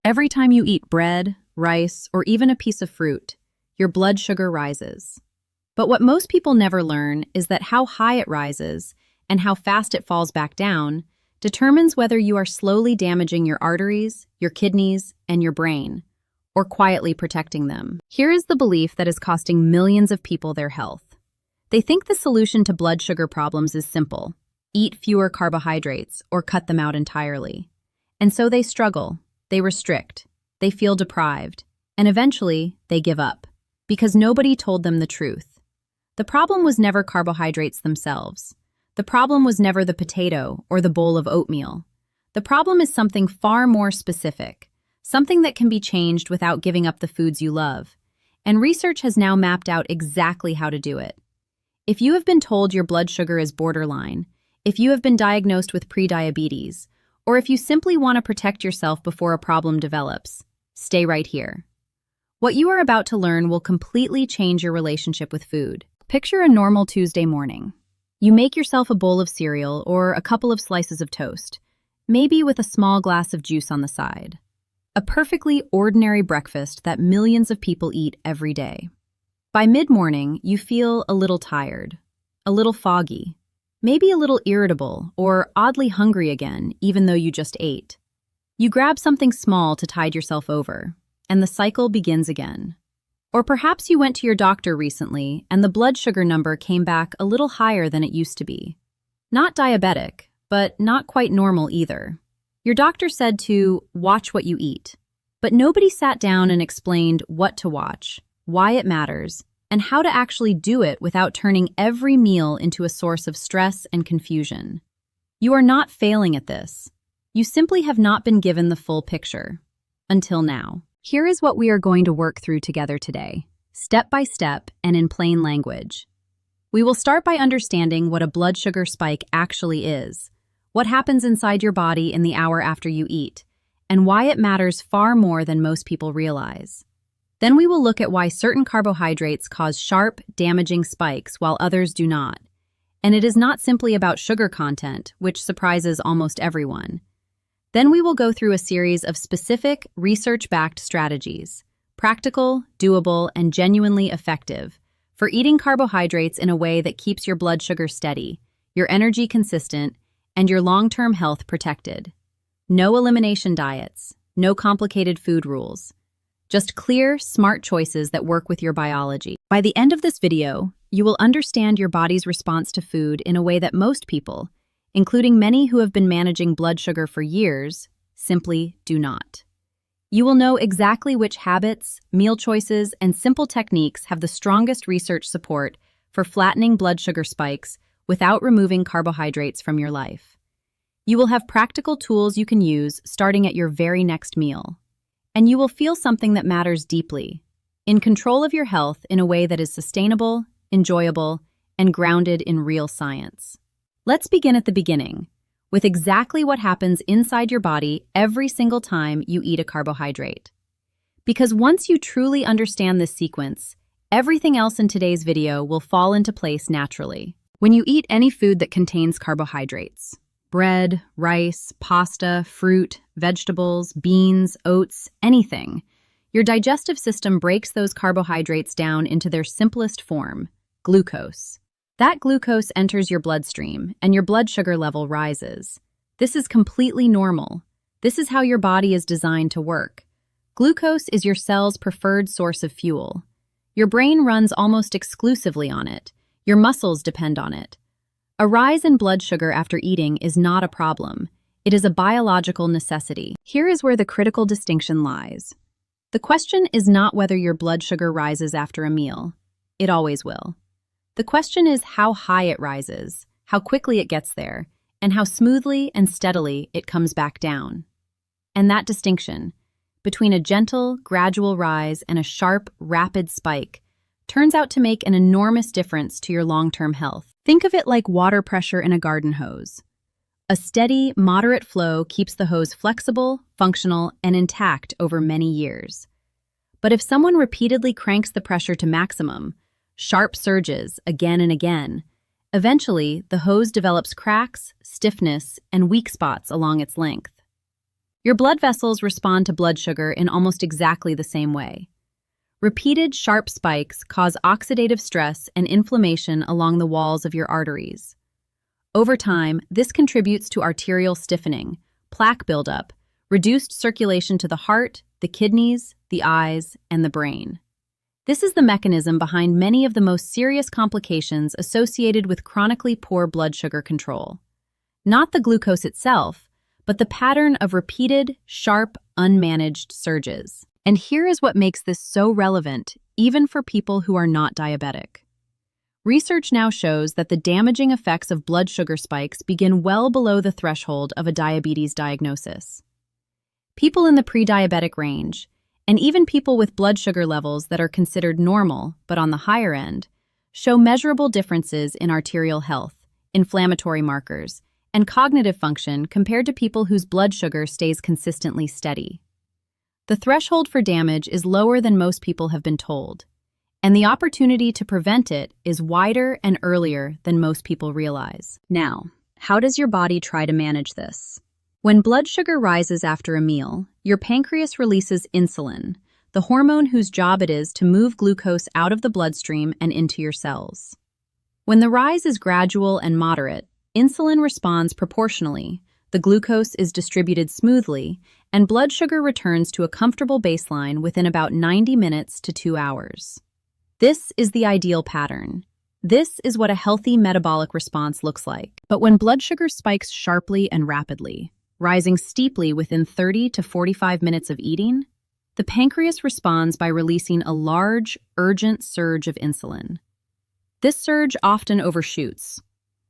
Every time you eat bread, rice, or even a piece of fruit, your blood sugar rises. But what most people never learn is that how high it rises and how fast it falls back down determines whether you are slowly damaging your arteries, your kidneys, and your brain, or quietly protecting them. Here is the belief that is costing millions of people their health. They think the solution to blood sugar problems is simple: eat fewer carbohydrates or cut them out entirely. And so they struggle, they restrict, they feel deprived, and eventually they give up, because nobody told them the truth. The problem was never carbohydrates themselves. The problem was never the potato or the bowl of oatmeal. The problem is something far more specific, something that can be changed without giving up the foods you love. And research has now mapped out exactly how to do it. If you have been told your blood sugar is borderline, if you have been diagnosed with prediabetes, or if you simply want to protect yourself before a problem develops, stay right here. What you are about to learn will completely change your relationship with food. Picture a normal Tuesday morning. You make yourself a bowl of cereal or a couple of slices of toast, maybe with a small glass of juice on the side. A perfectly ordinary breakfast that millions of people eat every day. By mid-morning, you feel a little tired, a little foggy, maybe a little irritable or oddly hungry again, even though you just ate. You grab something small to tide yourself over, and the cycle begins again. Or perhaps you went to your doctor recently and the blood sugar number came back a little higher than it used to be. Not diabetic, but not quite normal either. Your doctor said to watch what you eat, but nobody sat down and explained what to watch, why it matters, and how to actually do it without turning every meal into a source of stress and confusion. You are not failing at this. You simply have not been given the full picture. Until now. Here is what we are going to work through together today, step by step and in plain language. We will start by understanding what a blood sugar spike actually is, what happens inside your body in the hour after you eat, and why it matters far more than most people realize. Then we will look at why certain carbohydrates cause sharp, damaging spikes while others do not. And it is not simply about sugar content, which surprises almost everyone. Then we will go through a series of specific, research-backed strategies, practical, doable, and genuinely effective, for eating carbohydrates in a way that keeps your blood sugar steady, your energy consistent, and your long-term health protected. No elimination diets, no complicated food rules. Just clear, smart choices that work with your biology. By the end of this video, you will understand your body's response to food in a way that most people, including many who have been managing blood sugar for years, simply do not. You will know exactly which habits, meal choices, and simple techniques have the strongest research support for flattening blood sugar spikes without removing carbohydrates from your life. You will have practical tools you can use starting at your very next meal. And you will feel something that matters deeply, in control of your health in a way that is sustainable, enjoyable, and grounded in real science. Let's begin at the beginning, with exactly what happens inside your body every single time you eat a carbohydrate. Because once you truly understand this sequence, everything else in today's video will fall into place naturally. When you eat any food that contains carbohydrates, bread, rice, pasta, fruit, vegetables, beans, oats, anything, your digestive system breaks those carbohydrates down into their simplest form, glucose. That glucose enters your bloodstream, and your blood sugar level rises. This is completely normal. This is how your body is designed to work. Glucose is your cell's preferred source of fuel. Your brain runs almost exclusively on it. Your muscles depend on it. A rise in blood sugar after eating is not a problem. It is a biological necessity. Here is where the critical distinction lies. The question is not whether your blood sugar rises after a meal. It always will. The question is how high it rises, how quickly it gets there, and how smoothly and steadily it comes back down. And that distinction, between a gentle, gradual rise and a sharp, rapid spike, turns out to make an enormous difference to your long-term health. Think of it like water pressure in a garden hose. A steady, moderate flow keeps the hose flexible, functional, and intact over many years. But if someone repeatedly cranks the pressure to maximum, sharp surges again and again, eventually the hose develops cracks, stiffness, and weak spots along its length. Your blood vessels respond to blood sugar in almost exactly the same way. Repeated sharp spikes cause oxidative stress and inflammation along the walls of your arteries. Over time, this contributes to arterial stiffening, plaque buildup, reduced circulation to the heart, the kidneys, the eyes, and the brain. This is the mechanism behind many of the most serious complications associated with chronically poor blood sugar control. Not the glucose itself, but the pattern of repeated, sharp, unmanaged surges. And here is what makes this so relevant, even for people who are not diabetic. Research now shows that the damaging effects of blood sugar spikes begin well below the threshold of a diabetes diagnosis. People in the pre-diabetic range, and even people with blood sugar levels that are considered normal but on the higher end, show measurable differences in arterial health, inflammatory markers, and cognitive function compared to people whose blood sugar stays consistently steady. The threshold for damage is lower than most people have been told, and the opportunity to prevent it is wider and earlier than most people realize. Now, how does your body try to manage this? When blood sugar rises after a meal, your pancreas releases insulin, the hormone whose job it is to move glucose out of the bloodstream and into your cells. When the rise is gradual and moderate, insulin responds proportionally, the glucose is distributed smoothly, and blood sugar returns to a comfortable baseline within about 90 minutes to 2 hours. This is the ideal pattern. This is what a healthy metabolic response looks like. But when blood sugar spikes sharply and rapidly, rising steeply within 30 to 45 minutes of eating, the pancreas responds by releasing a large, urgent surge of insulin. This surge often overshoots.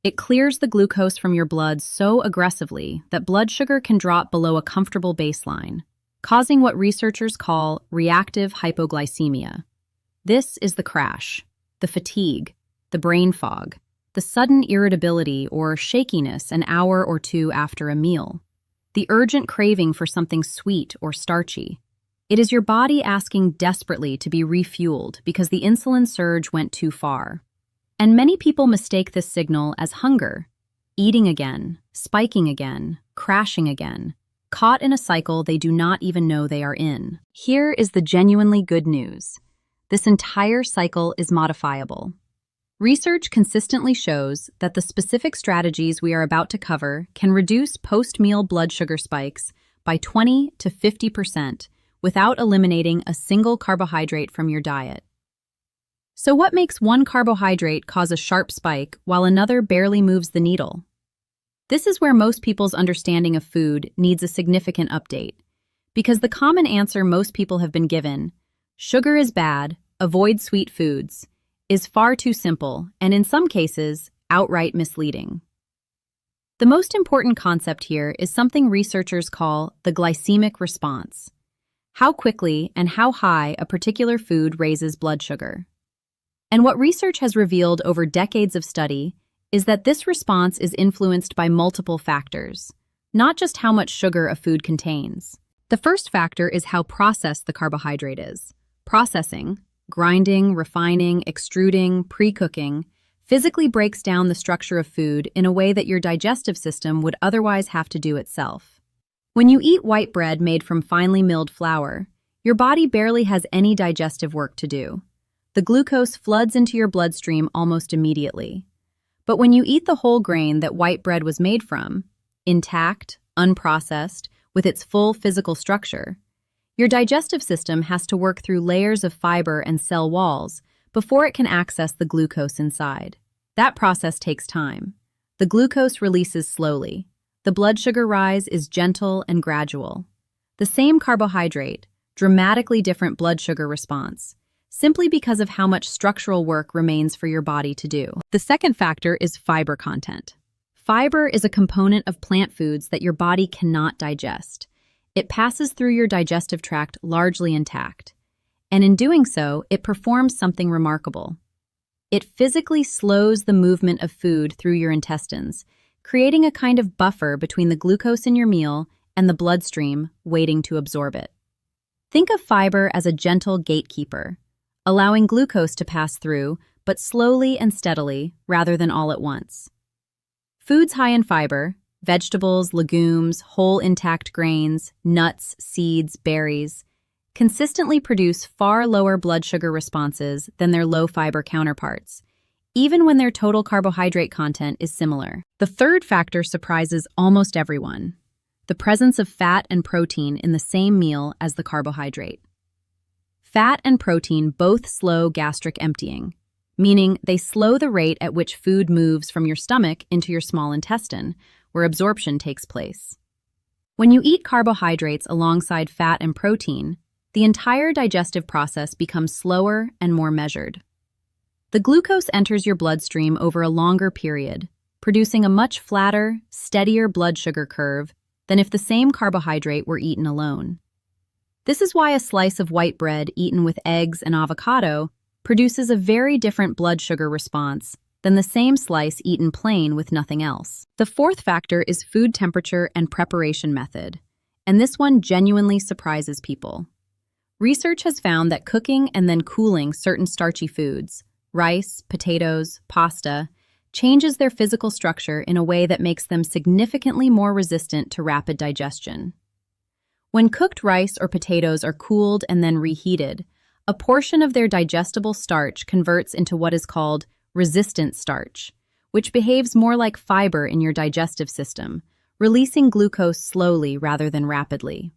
It clears the glucose from your blood so aggressively that blood sugar can drop below a comfortable baseline, causing what researchers call reactive hypoglycemia. This is the crash, the fatigue, the brain fog, the sudden irritability or shakiness an hour or two after a meal, the urgent craving for something sweet or starchy. It is your body asking desperately to be refueled because the insulin surge went too far. And many people mistake this signal as hunger, eating again, spiking again, crashing again, caught in a cycle they do not even know they are in. Here is the genuinely good news. This entire cycle is modifiable. Research consistently shows that the specific strategies we are about to cover can reduce post-meal blood sugar spikes by 20 to 50% without eliminating a single carbohydrate from your diet. So what makes one carbohydrate cause a sharp spike while another barely moves the needle? This is where most people's understanding of food needs a significant update, because the common answer most people have been given, sugar is bad, avoid sweet foods, is far too simple and in some cases, outright misleading. The most important concept here is something researchers call the glycemic response, how quickly and how high a particular food raises blood sugar. And what research has revealed over decades of study is that this response is influenced by multiple factors, not just how much sugar a food contains. The first factor is how processed the carbohydrate is. Processing, grinding, refining, extruding, pre-cooking, physically breaks down the structure of food in a way that your digestive system would otherwise have to do itself. When you eat white bread made from finely milled flour, your body barely has any digestive work to do. The glucose floods into your bloodstream almost immediately. But when you eat the whole grain that white bread was made from, intact, unprocessed, with its full physical structure, your digestive system has to work through layers of fiber and cell walls before it can access the glucose inside. That process takes time. The glucose releases slowly. The blood sugar rise is gentle and gradual. The same carbohydrate, dramatically different blood sugar response, simply because of how much structural work remains for your body to do. The second factor is fiber content. Fiber is a component of plant foods that your body cannot digest. It passes through your digestive tract largely intact, and in doing so, it performs something remarkable. It physically slows the movement of food through your intestines, creating a kind of buffer between the glucose in your meal and the bloodstream waiting to absorb it. Think of fiber as a gentle gatekeeper, allowing glucose to pass through, but slowly and steadily rather than all at once. Foods high in fiber, vegetables, legumes, whole intact grains, nuts, seeds, berries, consistently produce far lower blood sugar responses than their low-fiber counterparts, even when their total carbohydrate content is similar. The third factor surprises almost everyone: the presence of fat and protein in the same meal as the carbohydrate. Fat and protein both slow gastric emptying, meaning they slow the rate at which food moves from your stomach into your small intestine, where absorption takes place. When you eat carbohydrates alongside fat and protein, the entire digestive process becomes slower and more measured. The glucose enters your bloodstream over a longer period, producing a much flatter, steadier blood sugar curve than if the same carbohydrate were eaten alone. This is why a slice of white bread eaten with eggs and avocado produces a very different blood sugar response than the same slice eaten plain with nothing else. The fourth factor is food temperature and preparation method, and this one genuinely surprises people. Research has found that cooking and then cooling certain starchy foods, rice, potatoes, pasta, changes their physical structure in a way that makes them significantly more resistant to rapid digestion. When cooked rice or potatoes are cooled and then reheated, a portion of their digestible starch converts into what is called resistant starch, which behaves more like fiber in your digestive system, releasing glucose slowly rather than rapidly.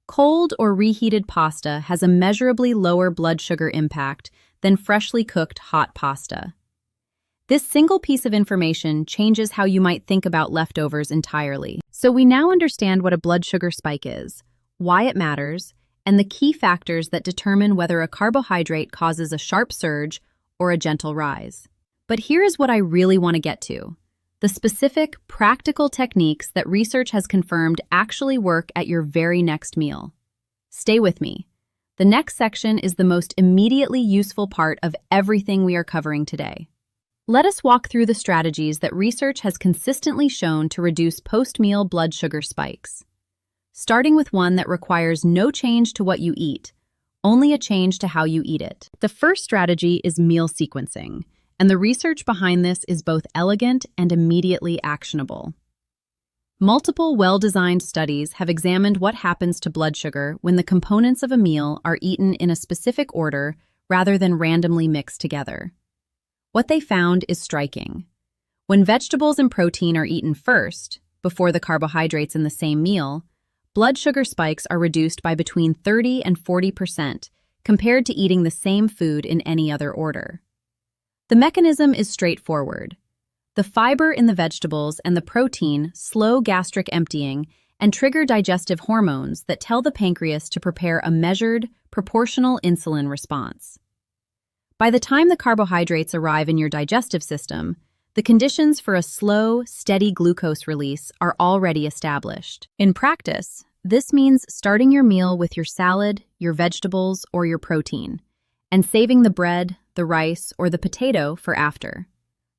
Cold or reheated pasta has a measurably lower blood sugar impact than freshly cooked hot pasta. This single piece of information changes how you might think about leftovers entirely. So we now understand what a blood sugar spike is, why it matters, and the key factors that determine whether a carbohydrate causes a sharp surge or a gentle rise. But here is what I really want to get to: the specific, practical techniques that research has confirmed actually work at your very next meal. Stay with me. The next section is the most immediately useful part of everything we are covering today. Let us walk through the strategies that research has consistently shown to reduce post-meal blood sugar spikes. Starting with one that requires no change to what you eat, only a change to how you eat it. The first strategy is meal sequencing, and the research behind this is both elegant and immediately actionable. Multiple well-designed studies have examined what happens to blood sugar when the components of a meal are eaten in a specific order rather than randomly mixed together. What they found is striking. When vegetables and protein are eaten first, before the carbohydrates in the same meal, blood sugar spikes are reduced by between 30 and 40% compared to eating the same food in any other order. The mechanism is straightforward. The fiber in the vegetables and the protein slow gastric emptying and trigger digestive hormones that tell the pancreas to prepare a measured, proportional insulin response. By the time the carbohydrates arrive in your digestive system, the conditions for a slow, steady glucose release are already established. In practice, this means starting your meal with your salad, your vegetables, or your protein, and saving the bread, the rice, or the potato for after.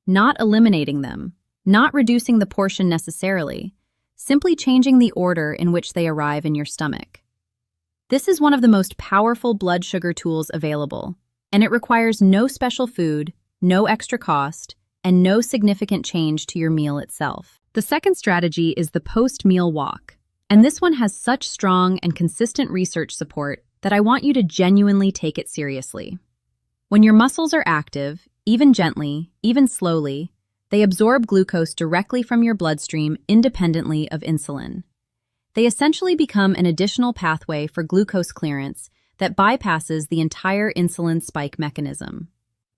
Not eliminating them, not reducing the portion necessarily, simply changing the order in which they arrive in your stomach. This is one of the most powerful blood sugar tools available, and it requires no special food, no extra cost, and no significant change to your meal itself. The second strategy is the post-meal walk, and this one has such strong and consistent research support that I want you to genuinely take it seriously. When your muscles are active, even gently, even slowly, they absorb glucose directly from your bloodstream independently of insulin. They essentially become an additional pathway for glucose clearance that bypasses the entire insulin spike mechanism.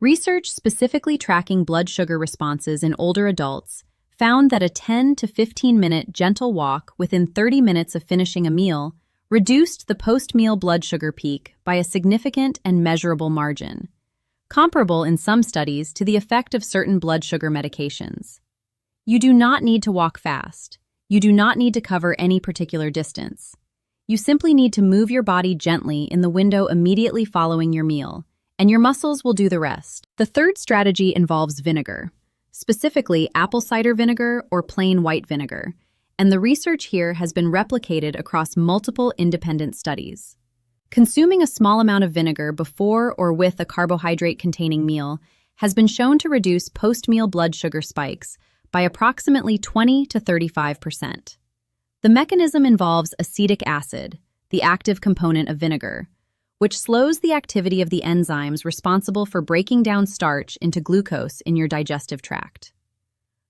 Research specifically tracking blood sugar responses in older adults found that a 10 to 15-minute gentle walk within 30 minutes of finishing a meal reduced the post-meal blood sugar peak by a significant and measurable margin, comparable in some studies to the effect of certain blood sugar medications. You do not need to walk fast. You do not need to cover any particular distance. You simply need to move your body gently in the window immediately following your meal, and your muscles will do the rest. The third strategy involves vinegar, specifically apple cider vinegar or plain white vinegar, and the research here has been replicated across multiple independent studies. Consuming a small amount of vinegar before or with a carbohydrate-containing meal has been shown to reduce post-meal blood sugar spikes by approximately 20 to 35%. The mechanism involves acetic acid, the active component of vinegar, which slows the activity of the enzymes responsible for breaking down starch into glucose in your digestive tract.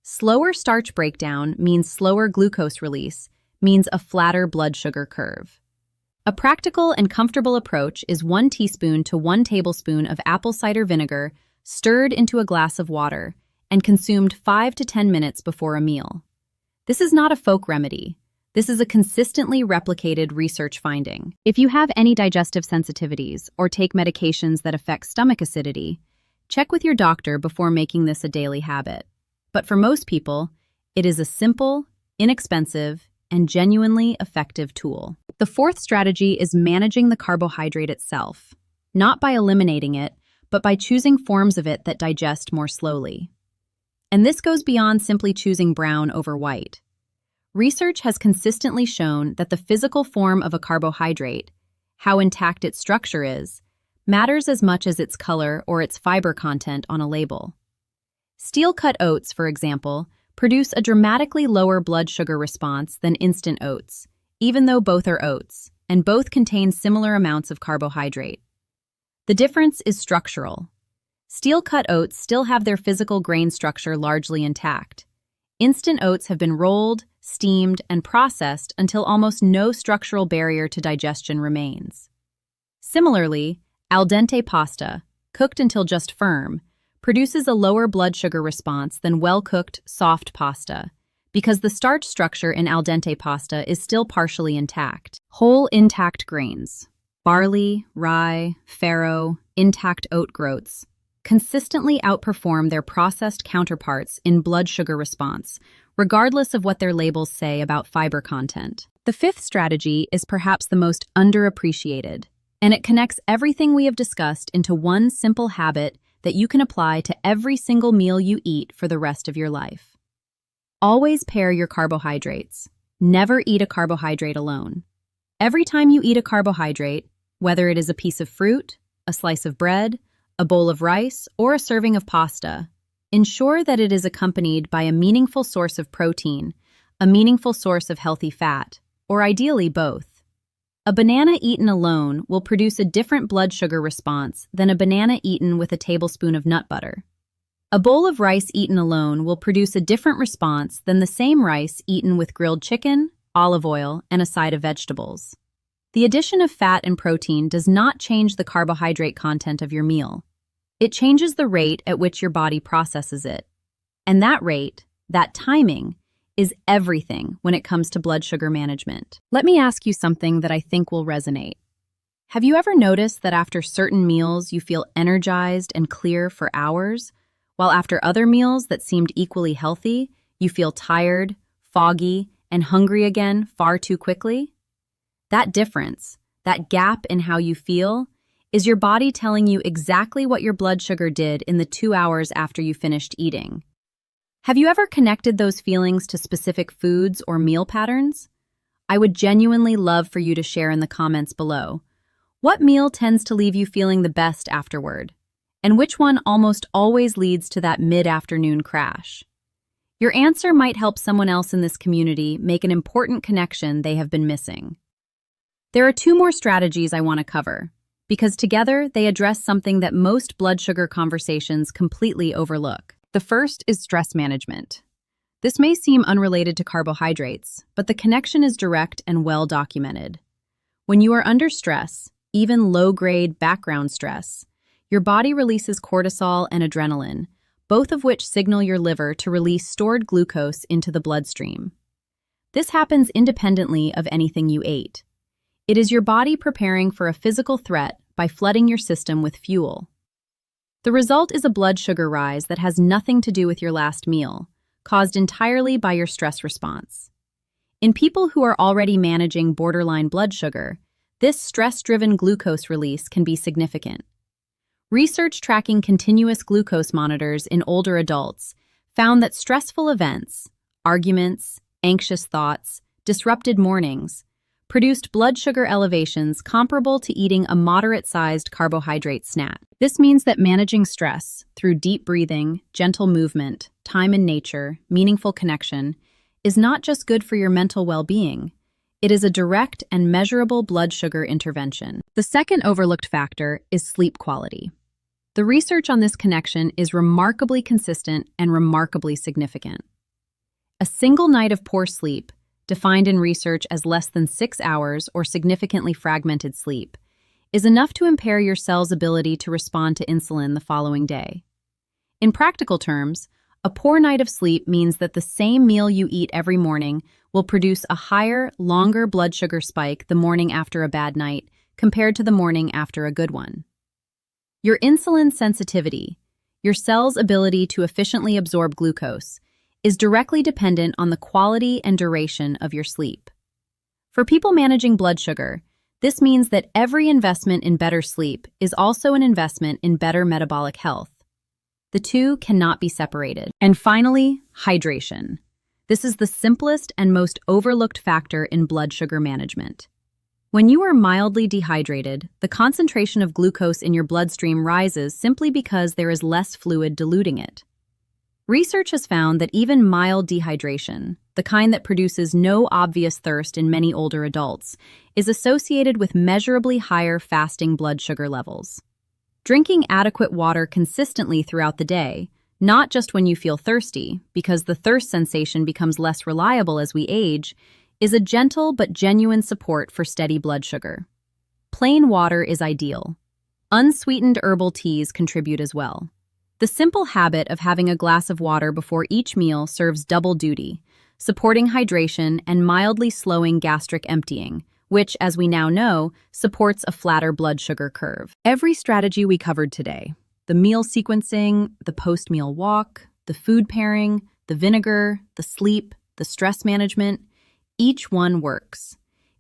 Slower starch breakdown means slower glucose release, means a flatter blood sugar curve. A practical and comfortable approach is 1 teaspoon to 1 tablespoon of apple cider vinegar stirred into a glass of water and consumed 5 to 10 minutes before a meal. This is not a folk remedy. This is a consistently replicated research finding. If you have any digestive sensitivities or take medications that affect stomach acidity, check with your doctor before making this a daily habit. But for most people, it is a simple, inexpensive, and genuinely effective tool. The fourth strategy is managing the carbohydrate itself, not by eliminating it, but by choosing forms of it that digest more slowly. And this goes beyond simply choosing brown over white. Research has consistently shown that the physical form of a carbohydrate, how intact its structure is, matters as much as its color or its fiber content on a label. Steel-cut oats, for example, produce a dramatically lower blood sugar response than instant oats, even though both are oats, and both contain similar amounts of carbohydrate. The difference is structural. Steel-cut oats still have their physical grain structure largely intact. Instant oats have been rolled, steamed, and processed until almost no structural barrier to digestion remains. Similarly, al dente pasta, cooked until just firm, produces a lower blood sugar response than well-cooked, soft pasta, because the starch structure in al dente pasta is still partially intact. Whole intact grains, barley, rye, farro, intact oat groats, consistently outperform their processed counterparts in blood sugar response, regardless of what their labels say about fiber content. The fifth strategy is perhaps the most underappreciated, and it connects everything we have discussed into one simple habit that you can apply to every single meal you eat for the rest of your life. Always pair your carbohydrates. Never eat a carbohydrate alone. Every time you eat a carbohydrate, whether it is a piece of fruit, a slice of bread, a bowl of rice, or a serving of pasta, ensure that it is accompanied by a meaningful source of protein, a meaningful source of healthy fat, or ideally both. A banana eaten alone will produce a different blood sugar response than a banana eaten with a tablespoon of nut butter. A bowl of rice eaten alone will produce a different response than the same rice eaten with grilled chicken, olive oil, and a side of vegetables. The addition of fat and protein does not change the carbohydrate content of your meal. It changes the rate at which your body processes it. And that rate, that timing, is everything when it comes to blood sugar management. Let me ask you something that I think will resonate. Have you ever noticed that after certain meals you feel energized and clear for hours, while after other meals that seemed equally healthy, you feel tired, foggy, and hungry again far too quickly? That difference, that gap in how you feel, is your body telling you exactly what your blood sugar did in the 2 hours after you finished eating. Have you ever connected those feelings to specific foods or meal patterns? I would genuinely love for you to share in the comments below. What meal tends to leave you feeling the best afterward? And which one almost always leads to that mid-afternoon crash? Your answer might help someone else in this community make an important connection they have been missing. There are 2 more strategies I want to cover, because together they address something that most blood sugar conversations completely overlook. The first is stress management. This may seem unrelated to carbohydrates, but the connection is direct and well documented. When you are under stress, even low-grade background stress, your body releases cortisol and adrenaline, both of which signal your liver to release stored glucose into the bloodstream. This happens independently of anything you ate. It is your body preparing for a physical threat by flooding your system with fuel. The result is a blood sugar rise that has nothing to do with your last meal, caused entirely by your stress response. In people who are already managing borderline blood sugar, this stress-driven glucose release can be significant. Research tracking continuous glucose monitors in older adults found that stressful events, arguments, anxious thoughts, disrupted mornings, produced blood sugar elevations comparable to eating a moderate-sized carbohydrate snack. This means that managing stress through deep breathing, gentle movement, time in nature, meaningful connection is not just good for your mental well-being. It is a direct and measurable blood sugar intervention. The second overlooked factor is sleep quality. The research on this connection is remarkably consistent and remarkably significant. A single night of poor sleep, defined in research as less than 6 hours or significantly fragmented sleep, is enough to impair your cell's ability to respond to insulin the following day. In practical terms, a poor night of sleep means that the same meal you eat every morning will produce a higher, longer blood sugar spike the morning after a bad night compared to the morning after a good one. Your insulin sensitivity, your cell's ability to efficiently absorb glucose, is directly dependent on the quality and duration of your sleep. For people managing blood sugar, this means that every investment in better sleep is also an investment in better metabolic health. The two cannot be separated. And finally, hydration. This is the simplest and most overlooked factor in blood sugar management. When you are mildly dehydrated, the concentration of glucose in your bloodstream rises simply because there is less fluid diluting it. Research has found that even mild dehydration, the kind that produces no obvious thirst in many older adults, is associated with measurably higher fasting blood sugar levels. Drinking adequate water consistently throughout the day, not just when you feel thirsty, because the thirst sensation becomes less reliable as we age, is a gentle but genuine support for steady blood sugar. Plain water is ideal. Unsweetened herbal teas contribute as well. The simple habit of having a glass of water before each meal serves double duty, supporting hydration and mildly slowing gastric emptying, which, as we now know, supports a flatter blood sugar curve. Every strategy we covered today, the meal sequencing, the post-meal walk, the food pairing, the vinegar, the sleep, the stress management, each one works.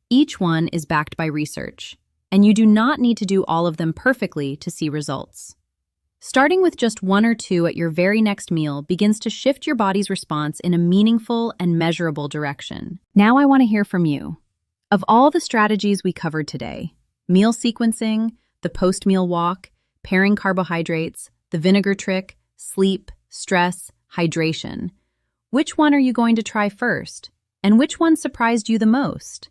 Each one is backed by research, and you do not need to do all of them perfectly to see results. Starting with just 1 or 2 at your very next meal begins to shift your body's response in a meaningful and measurable direction. Now I want to hear from you. Of all the strategies we covered today, meal sequencing, the post-meal walk, pairing carbohydrates, the vinegar trick, sleep, stress, hydration, which one are you going to try first? And which one surprised you the most?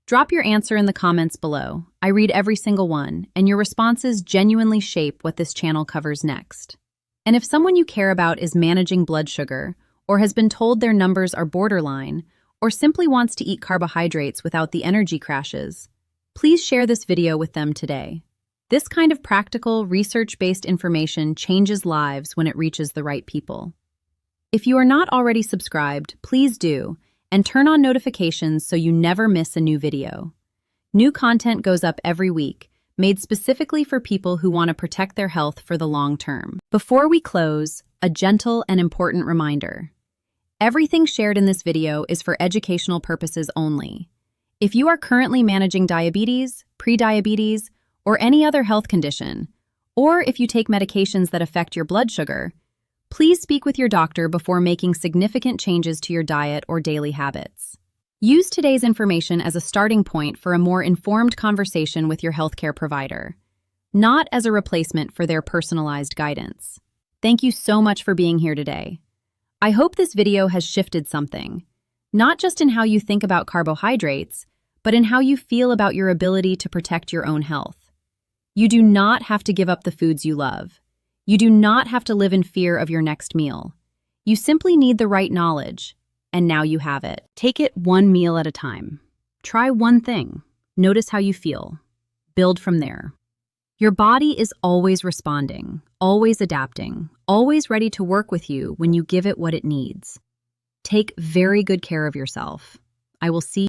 Drop your answer in the comments below. I read every single one, and your responses genuinely shape what this channel covers next. And if someone you care about is managing blood sugar, or has been told their numbers are borderline, or simply wants to eat carbohydrates without the energy crashes, please share this video with them today. This kind of practical, research-based information changes lives when it reaches the right people. If you are not already subscribed, please do, and turn on notifications so you never miss a new video. New content goes up every week, made specifically for people who want to protect their health for the long term. Before we close, a gentle and important reminder. Everything shared in this video is for educational purposes only. If you are currently managing diabetes, prediabetes, or any other health condition, or if you take medications that affect your blood sugar, please speak with your doctor before making significant changes to your diet or daily habits. Use today's information as a starting point for a more informed conversation with your healthcare provider, not as a replacement for their personalized guidance. Thank you so much for being here today. I hope this video has shifted something, not just in how you think about carbohydrates, but in how you feel about your ability to protect your own health. You do not have to give up the foods you love. You do not have to live in fear of your next meal. You simply need the right knowledge, and now you have it. Take it one meal at a time. Try one thing. Notice how you feel. Build from there. Your body is always responding, always adapting, always ready to work with you when you give it what it needs. Take very good care of yourself. I will see